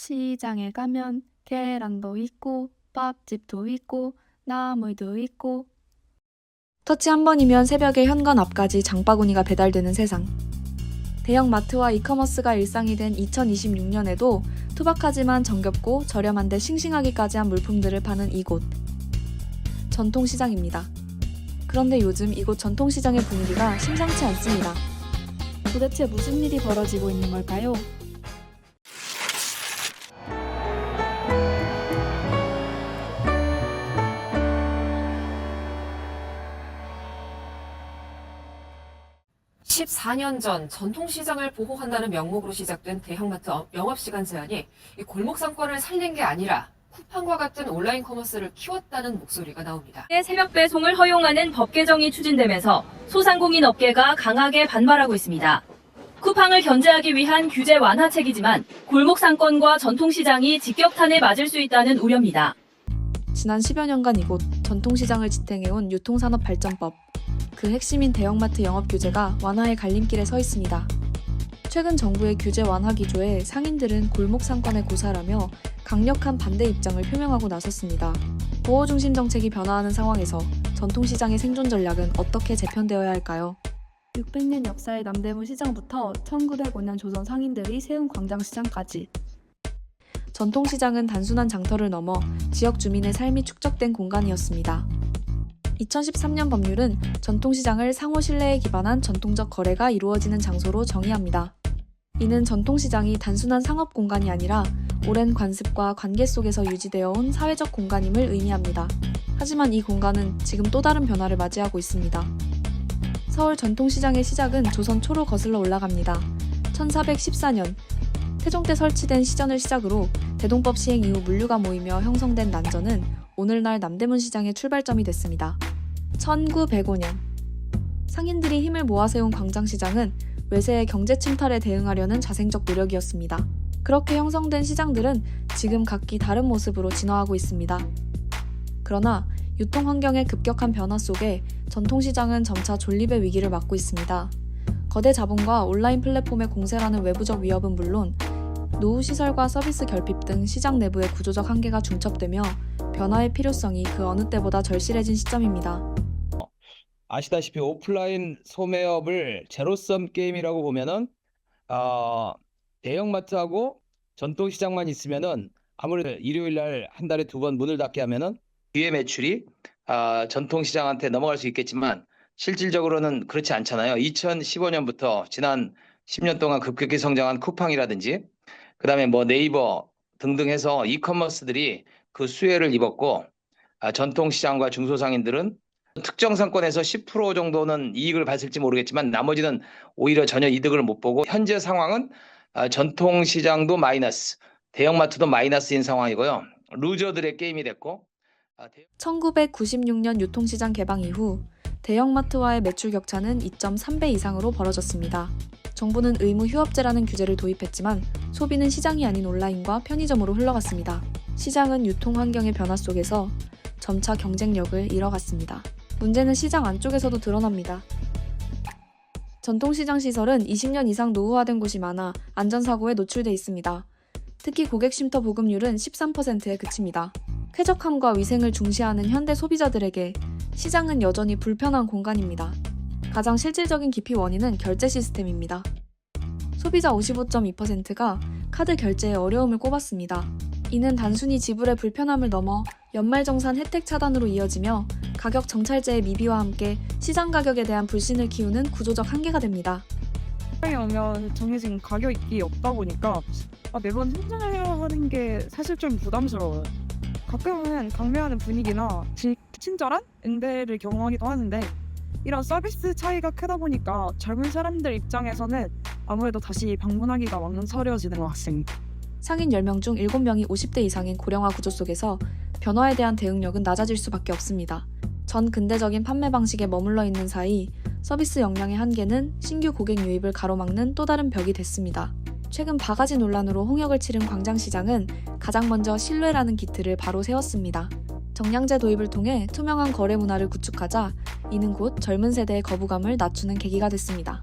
시장에 가면 계란도 있고 밥집도 있고 나물도 있고. 터치 한 번이면 새벽에 현관 앞까지 장바구니가 배달되는 세상. 대형 마트와 이커머스가 일상이 된 2026년에도 투박하지만 정겹고 저렴한데 싱싱하기까지 한 물품들을 파는 이곳. 전통시장입니다. 그런데 요즘 이곳 전통시장의 분위기가 심상치 않습니다. 도대체 무슨 일이 벌어지고 있는 걸까요? 십 14년 전 전통시장을 보호한다는 명목으로 시작된 대형마트 영업시간 제한이 이 골목 상권을 살린 게 아니라 쿠팡과 같은 온라인 커머스를 키웠다는 목소리가 나옵니다. 새벽 배송을 허용하는 법 개정이 추진되면서 소상공인 업계가 강하게 반발하고 있습니다. 쿠팡을 견제하기 위한 규제 완화책이지만 골목 상권과 전통시장이 직격탄에 맞을 수 있다는 우려입니다. 지난 10여 년간 이곳 전통시장을 지탱해온 유통산업발전법. 그 핵심인 대형마트 영업 규제가 완화의 갈림길에 서 있습니다. 최근 정부의 규제 완화 기조에 상인들은 골목 상권에 고사라며 강력한 반대 입장을 표명하고 나섰습니다. 보호 중심 정책이 변화하는 상황에서 전통시장의 생존 전략은 어떻게 재편되어야 할까요? 600년 역사의 남대문 시장부터 1905년 조선 상인들이 세운 광장시장까지. 전통시장은 단순한 장터를 넘어 지역 주민의 삶이 축적된 공간이었습니다. 2013년 법률은 전통시장을 상호 신뢰에 기반한 전통적 거래가 이루어지는 장소로 정의합니다. 이는 전통시장이 단순한 상업 공간이 아니라 오랜 관습과 관계 속에서 유지되어 온 사회적 공간임을 의미합니다. 하지만 이 공간은 지금 또 다른 변화를 맞이하고 있습니다. 서울 전통시장의 시작은 조선 초로 거슬러 올라갑니다. 1414년 태종 때 설치된 시전을 시작으로 대동법 시행 이후 물류가 모이며 형성된 난전은 오늘날 남대문 시장의 출발점이 됐습니다. 1905년 상인들이 힘을 모아 세운 광장시장은 외세의 경제 침탈에 대응하려는 자생적 노력이었습니다. 그렇게 형성된 시장들은 지금 각기 다른 모습으로 진화하고 있습니다. 그러나 유통 환경의 급격한 변화 속에 전통시장은 점차 존립의 위기를 맞고 있습니다. 거대 자본과 온라인 플랫폼의 공세라는 외부적 위협은 물론 노후 시설과 서비스 결핍 등 시장 내부의 구조적 한계가 중첩되며 변화의 필요성이 그 어느 때보다 절실해진 시점입니다. 아시다시피 오프라인 소매업을 제로섬 게임이라고 보면은 대형마트하고 전통시장만 있으면은 아무래도 일요일 날 한 달에 2번 문을 닫게 하면은 뒤에 매출이 전통시장한테 넘어갈 수 있겠지만 실질적으로는 그렇지 않잖아요. 2015년부터 지난 10년 동안 급격히 성장한 쿠팡이라든지 그다음에 뭐 네이버 등등 해서 이커머스들이 그 수혜를 입었고 전통시장과 중소상인들은 특정 상권에서 10% 정도는 이익을 봤을지 모르겠지만 나머지는 오히려 전혀 이득을 못 보고 현재 상황은 전통시장도 마이너스, 대형마트도 마이너스인 상황이고요. 루저들의 게임이 됐고 1996년 유통시장 개방 이후 대형마트와의 매출 격차는 2.3배 이상으로 벌어졌습니다. 정부는 의무 휴업제라는 규제를 도입했지만 소비는 시장이 아닌 온라인과 편의점으로 흘러갔습니다. 시장은 유통 환경의 변화 속에서 점차 경쟁력을 잃어갔습니다. 문제는 시장 안쪽에서도 드러납니다. 전통시장 시설은 20년 이상 노후화된 곳이 많아 안전사고에 노출돼 있습니다. 특히 고객 쉼터 보급률은 13%에 그칩니다. 쾌적함과 위생을 중시하는 현대 소비자들에게 시장은 여전히 불편한 공간입니다. 가장 실질적인 기피 원인은 결제 시스템입니다. 소비자 55.2%가 카드 결제에 어려움을 꼽았습니다. 이는 단순히 지불의 불편함을 넘어 연말정산 혜택 차단으로 이어지며 가격 정찰제의 미비와 함께 시장 가격에 대한 불신을 키우는 구조적 한계가 됩니다. 시장에 오면 정해진 가격이 없다 보니까 매번 흥정해야 하는 게 사실 좀 부담스러워요. 가끔은 강매하는 분위기나 친절한 응대를 경험하기도 하는데 이런 서비스 차이가 크다 보니까 젊은 사람들 입장에서는 아무래도 다시 방문하기가 망설여지는 것 같습니다. 상인 10명 중 7명이 50대 이상인 고령화 구조 속에서 변화에 대한 대응력은 낮아질 수밖에 없습니다. 전 근대적인 판매 방식에 머물러 있는 사이 서비스 역량의 한계는 신규 고객 유입을 가로막는 또 다른 벽이 됐습니다. 최근 바가지 논란으로 홍역을 치른 광장시장은 가장 먼저 신뢰라는 기틀을 바로 세웠습니다. 정량제 도입을 통해 투명한 거래 문화를 구축하자 이는 곧 젊은 세대의 거부감을 낮추는 계기가 됐습니다.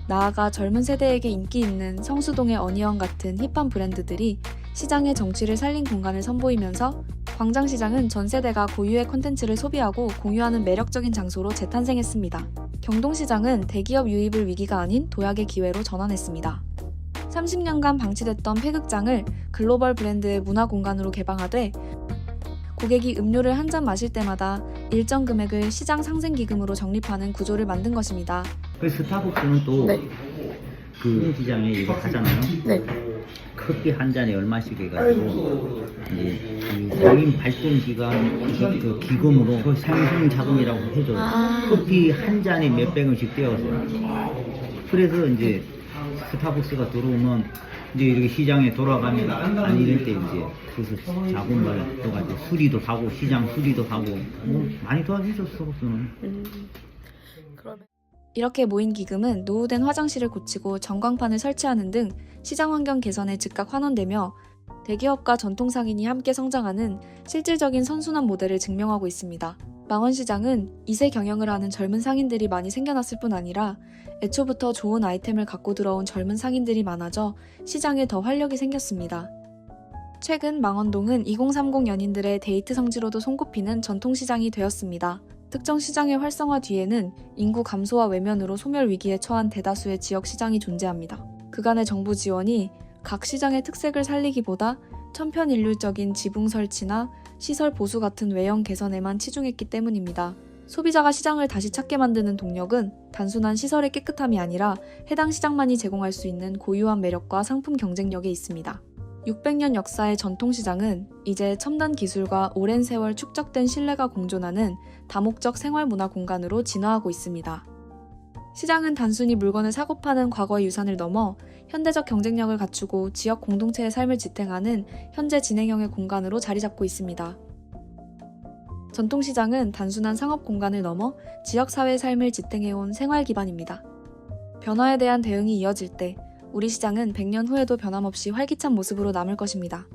나아가 젊은 세대에게 인기 있는 성수동의 어니언 같은 힙한 브랜드들이 시장의 정취를 살린 공간을 선보이면서 광장시장은 전 세대가 고유의 콘텐츠를 소비하고 공유하는 매력적인 장소로 재탄생했습니다. 경동시장은 대기업 유입을 위기가 아닌 도약의 기회로 전환했습니다. 30년간 방치됐던 폐극장을 글로벌 브랜드의 문화 공간으로 개방하되 고객이 음료를 한 잔 마실 때마다 일정 금액을 시장 상생 기금으로 적립하는 구조를 만든 것입니다. 그 스타벅스는 또 네. 그 시장에 이거 하잖아요. 네. 커피 한 잔에 얼마씩 해가지고 이제 그 성인 발전 기간 그 기금으로 그 상승 자금이라고 해줘요. 커피 한 잔에 몇백 원씩 떼어서요. 그래서 이제 스타벅스가 들어오면 이제 이렇게 시장에 돌아가면 안 이럴 때 이제 그래서 자금을 떠가지고 수리도 하고 시장 수리도 하고 뭐 많이 도와주죠 스타벅스는. 그러면 이렇게 모인 기금은 노후된 화장실을 고치고 전광판을 설치하는 등 시장 환경 개선에 즉각 환원되며 대기업과 전통상인이 함께 성장하는 실질적인 선순환 모델을 증명하고 있습니다. 망원시장은 2세 경영을 하는 젊은 상인들이 많이 생겨났을 뿐 아니라 애초부터 좋은 아이템을 갖고 들어온 젊은 상인들이 많아져 시장에 더 활력이 생겼습니다. 최근 망원동은 2030 연인들의 데이트 성지로도 손꼽히는 전통시장이 되었습니다. 특정 시장의 활성화 뒤에는 인구 감소와 외면으로 소멸 위기에 처한 대다수의 지역 시장이 존재합니다. 그간의 정부 지원이 각 시장의 특색을 살리기보다 천편일률적인 지붕 설치나 시설 보수 같은 외형 개선에만 치중했기 때문입니다. 소비자가 시장을 다시 찾게 만드는 동력은 단순한 시설의 깨끗함이 아니라 해당 시장만이 제공할 수 있는 고유한 매력과 상품 경쟁력에 있습니다. 600년 역사의 전통시장은 이제 첨단 기술과 오랜 세월 축적된 신뢰가 공존하는 다목적 생활문화 공간으로 진화하고 있습니다. 시장은 단순히 물건을 사고 파는 과거의 유산을 넘어 현대적 경쟁력을 갖추고 지역 공동체의 삶을 지탱하는 현재 진행형의 공간으로 자리 잡고 있습니다. 전통시장은 단순한 상업 공간을 넘어 지역사회의 삶을 지탱해온 생활 기반입니다. 변화에 대한 대응이 이어질 때 우리 시장은 100년 후에도 변함없이 활기찬 모습으로 남을 것입니다.